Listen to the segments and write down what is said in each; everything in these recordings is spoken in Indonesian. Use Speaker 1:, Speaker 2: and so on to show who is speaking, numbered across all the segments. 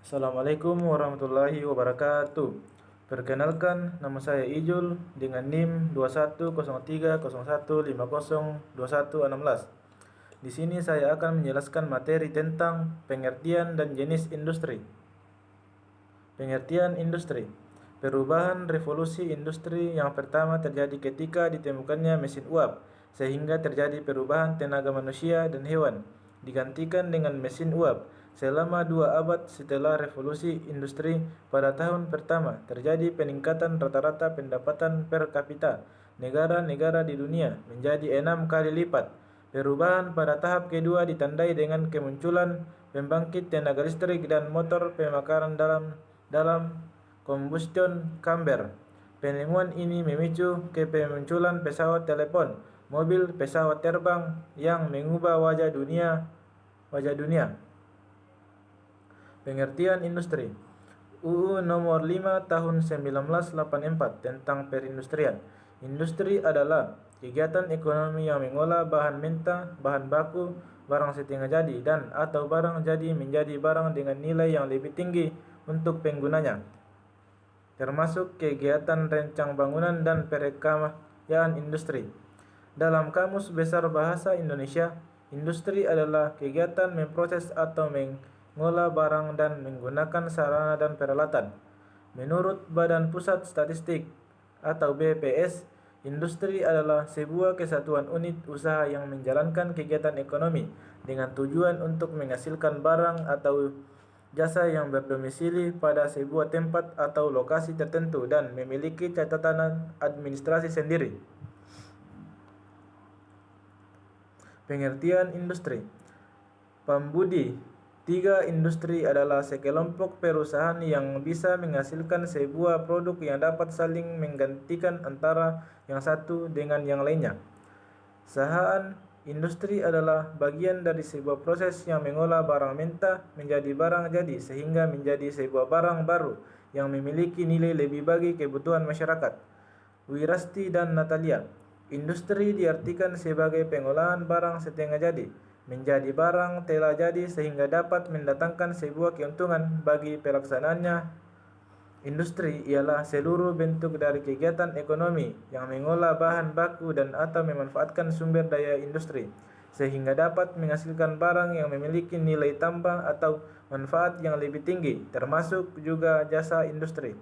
Speaker 1: Assalamualaikum warahmatullahi wabarakatuh. Perkenalkan, nama saya Ijul dengan NIM 210301502116. Di sini saya akan menjelaskan materi tentang pengertian dan jenis industri. Pengertian industri. Perubahan revolusi industri yang pertama terjadi ketika ditemukannya mesin uap, sehingga terjadi perubahan tenaga manusia dan hewan, digantikan dengan mesin uap. Selama 2 abad setelah revolusi industri, pada tahun pertama terjadi peningkatan rata-rata pendapatan per kapita negara-negara di dunia menjadi 6 kali lipat. Perubahan pada tahap kedua ditandai dengan kemunculan pembangkit tenaga listrik dan motor pemakaran dalam combustion chamber. Penemuan ini memicu ke pemunculan pesawat telepon, mobil, pesawat terbang yang mengubah wajah dunia. Pengertian industri. UU Nomor 5 Tahun 1984 tentang perindustrian. Industri adalah kegiatan ekonomi yang mengolah bahan mentah, bahan baku, barang setengah jadi, dan atau barang jadi menjadi barang dengan nilai yang lebih tinggi untuk penggunanya, termasuk kegiatan rancang bangunan dan perekayaan industri. Dalam Kamus Besar Bahasa Indonesia, industri adalah kegiatan memproses atau mengolah barang dan menggunakan sarana dan peralatan. Menurut Badan Pusat Statistik atau BPS, industri adalah sebuah kesatuan unit usaha yang menjalankan kegiatan ekonomi dengan tujuan untuk menghasilkan barang atau jasa yang berdomisili pada sebuah tempat atau lokasi tertentu dan memiliki catatan administrasi sendiri. Pengertian industri. Pambudi. 3. Industri adalah sekelompok perusahaan yang bisa menghasilkan sebuah produk yang dapat saling menggantikan antara yang satu dengan yang lainnya. Sahaan. Industri adalah bagian dari sebuah proses yang mengolah barang mentah menjadi barang jadi sehingga menjadi sebuah barang baru yang memiliki nilai lebih bagi kebutuhan masyarakat. Wirasti dan Natalia. Industri diartikan sebagai pengolahan barang setengah jadi menjadi barang telah jadi sehingga dapat mendatangkan sebuah keuntungan bagi pelaksanaannya. Industri ialah seluruh bentuk dari kegiatan ekonomi yang mengolah bahan baku dan atau memanfaatkan sumber daya industri sehingga dapat menghasilkan barang yang memiliki nilai tambah atau manfaat yang lebih tinggi, termasuk juga jasa industri.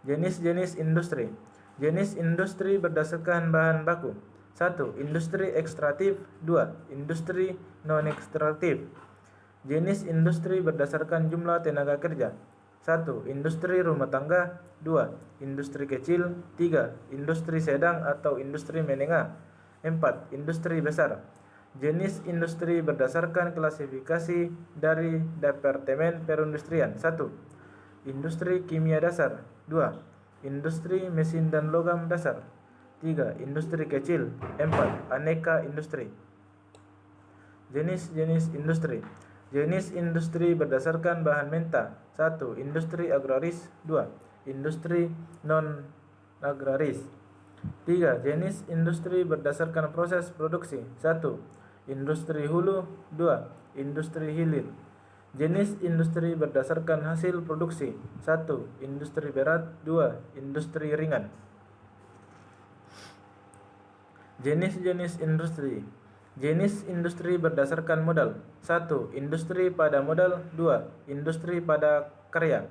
Speaker 1: Jenis-jenis industri. Jenis industri berdasarkan bahan baku. 1. Industri ekstraktif. 2. Industri non-ekstraktif. Jenis industri berdasarkan jumlah tenaga kerja. 1. Industri rumah tangga. 2. Industri kecil. 3. Industri sedang atau industri menengah. 4. Industri besar. Jenis industri berdasarkan klasifikasi dari Departemen Perindustrian. 1. Industri kimia dasar. 2. Industri mesin dan logam dasar. 3. Industri kecil. 4. Aneka industri. Jenis-jenis industri. Jenis industri berdasarkan bahan mentah. 1. Industri agraris. 2. Industri non-agraris. 3. Jenis industri berdasarkan proses produksi. 1. Industri hulu. 2. Industri hilir. Jenis industri berdasarkan hasil produksi. 1. Industri berat. 2. Industri ringan. Jenis-jenis industri. Jenis industri berdasarkan modal. 1. Industri pada modal. 2. Industri pada karya.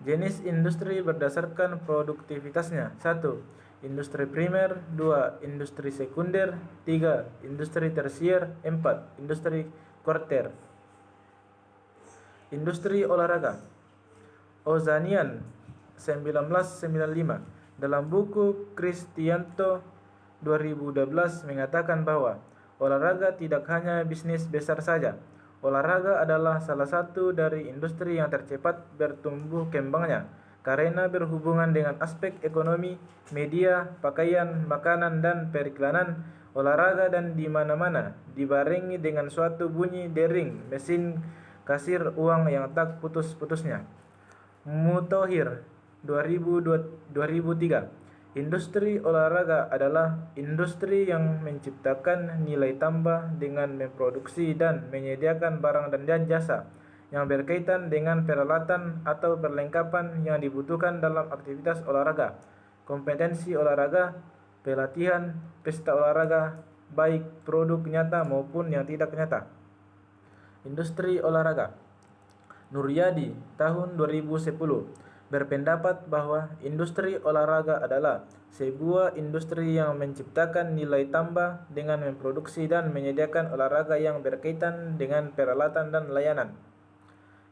Speaker 1: Jenis industri berdasarkan produktivitasnya. 1. Industri primer. 2. Industri sekunder. 3. Industri tersier. 4. Industri kuarter. Industri olahraga. Ozanian 1995 dalam buku Kristianto 2012 mengatakan bahwa olahraga tidak hanya bisnis besar saja. Olahraga adalah salah satu dari industri yang tercepat bertumbuh kembangnya karena berhubungan dengan aspek ekonomi, media, pakaian, makanan, dan periklanan. Olahraga dan di mana-mana dibarengi dengan suatu bunyi dering mesin kasir uang yang tak putus-putusnya. Mutohir 2003. Industri olahraga adalah industri yang menciptakan nilai tambah dengan memproduksi dan menyediakan barang dan jasa yang berkaitan dengan peralatan atau perlengkapan yang dibutuhkan dalam aktivitas olahraga, kompetensi olahraga, pelatihan, pesta olahraga, baik produk nyata maupun yang tidak nyata. Industri olahraga. Nuryadi tahun 2010 berpendapat bahwa industri olahraga adalah sebuah industri yang menciptakan nilai tambah dengan memproduksi dan menyediakan olahraga yang berkaitan dengan peralatan dan layanan.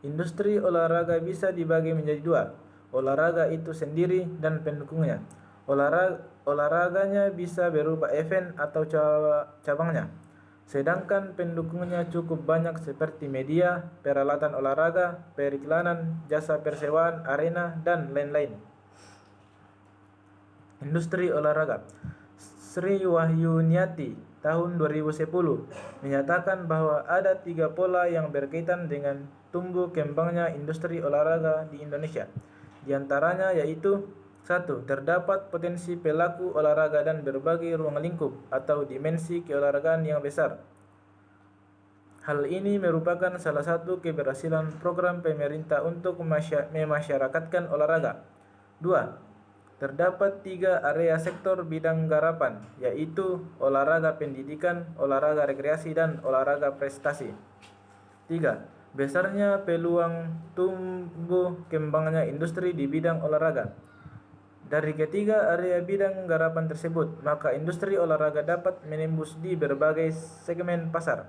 Speaker 1: Industri olahraga bisa dibagi menjadi dua, olahraga itu sendiri dan pendukungnya. Olahraganya bisa berupa event atau cabangnya, sedangkan pendukungnya cukup banyak seperti media, peralatan olahraga, periklanan, jasa persewaan, arena, dan lain-lain. Industri olahraga. Sri Wahyuniati tahun 2010 menyatakan bahwa ada 3 pola yang berkaitan dengan tumbuh kembangnya industri olahraga di Indonesia. Di antaranya yaitu 1. Terdapat potensi pelaku olahraga dan berbagai ruang lingkup atau dimensi keolahragaan yang besar. Hal ini merupakan salah satu keberhasilan program pemerintah untuk memasyarakatkan olahraga. 2. Terdapat 3 area sektor bidang garapan, yaitu olahraga pendidikan, olahraga rekreasi, dan olahraga prestasi. 3. Besarnya peluang tumbuh kembangnya industri di bidang olahraga. Dari ketiga area bidang garapan tersebut, maka industri olahraga dapat menembus di berbagai segmen pasar.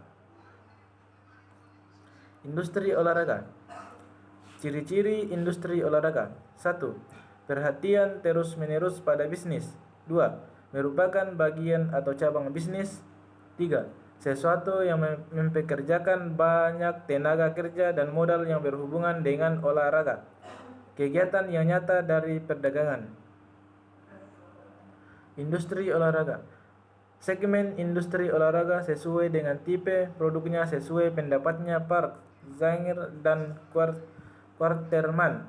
Speaker 1: Industri olahraga. Ciri-ciri industri olahraga. 1. Perhatian terus-menerus pada bisnis. 2. Merupakan bagian atau cabang bisnis. 3. Sesuatu yang mempekerjakan banyak tenaga kerja dan modal yang berhubungan dengan olahraga. Kegiatan yang nyata dari perdagangan. Industri olahraga. Segmen industri olahraga sesuai dengan tipe produknya sesuai pendapatnya Park, Zanger, dan Quarterman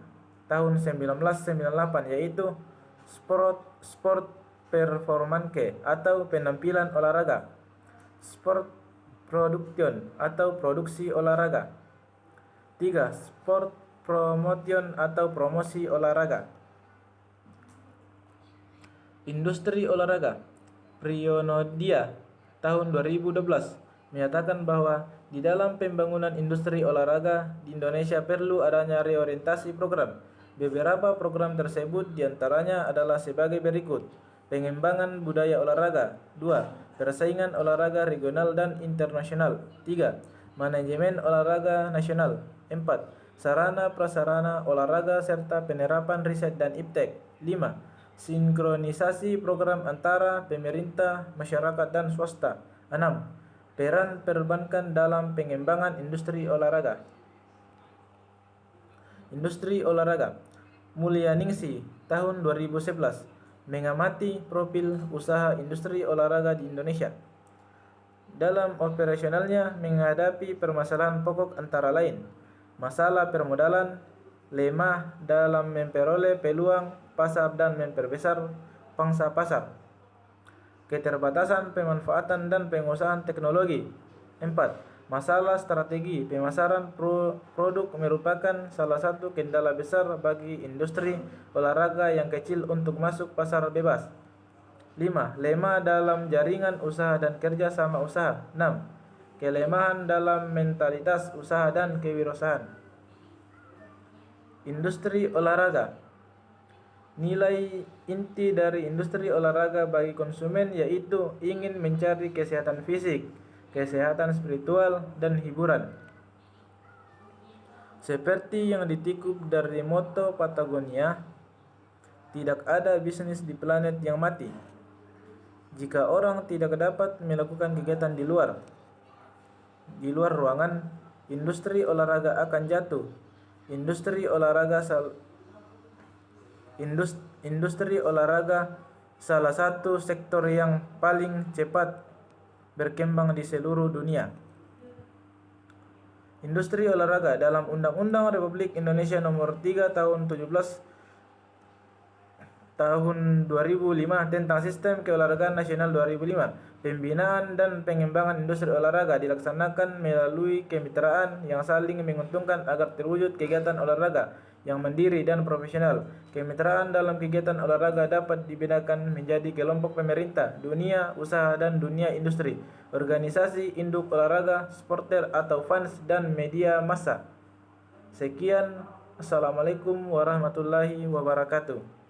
Speaker 1: tahun 1998, yaitu sport performance atau penampilan olahraga, sport production atau produksi olahraga. 3. Sport promotion atau promosi olahraga. Industri olahraga. Priyonodia tahun 2012 menyatakan bahwa di dalam pembangunan industri olahraga di Indonesia perlu adanya reorientasi program. Beberapa program tersebut diantaranya adalah sebagai berikut: pengembangan budaya olahraga. 2. Persaingan olahraga regional dan internasional. 3. Manajemen olahraga nasional. 4. Sarana prasarana olahraga serta penerapan riset dan iptek. 5. Sinkronisasi program antara pemerintah, masyarakat, dan swasta. 6. Peran perbankan dalam pengembangan industri olahraga. Industri olahraga. Mulyaningsih tahun 2011 mengamati profil usaha industri olahraga di Indonesia. Dalam operasionalnya menghadapi permasalahan pokok antara lain masalah permodalan, lemah dalam memperoleh peluang pasar dan memperbesar pangsa pasar, keterbatasan pemanfaatan dan pengusahaan teknologi. 4. Masalah strategi pemasaran produk merupakan salah satu kendala besar bagi industri olahraga yang kecil untuk masuk pasar bebas. 5. Lemah dalam jaringan usaha dan kerja sama usaha. 6. Kelemahan dalam mentalitas usaha dan kewirausahaan. Industri olahraga. Nilai inti dari industri olahraga bagi konsumen yaitu ingin mencari kesehatan fisik, kesehatan spiritual, dan hiburan. Seperti yang dikutip dari moto Patagonia, tidak ada bisnis di planet yang mati. Jika orang tidak dapat melakukan kegiatan di luar ruangan, industri olahraga akan jatuh. Industri olahraga salah satu sektor yang paling cepat berkembang di seluruh dunia. Industri olahraga dalam Undang-Undang Republik Indonesia Nomor 3 Tahun 17 tahun 2005 tentang Sistem Keolahragaan Nasional 2005. Pembinaan dan pengembangan industri olahraga dilaksanakan melalui kemitraan yang saling menguntungkan agar terwujud kegiatan olahraga yang mandiri dan profesional. Kemitraan dalam kegiatan olahraga dapat dibedakan menjadi kelompok pemerintah, dunia usaha dan dunia industri, organisasi induk olahraga, supporter atau fans, dan media massa. Sekian, Assalamualaikum warahmatullahi wabarakatuh.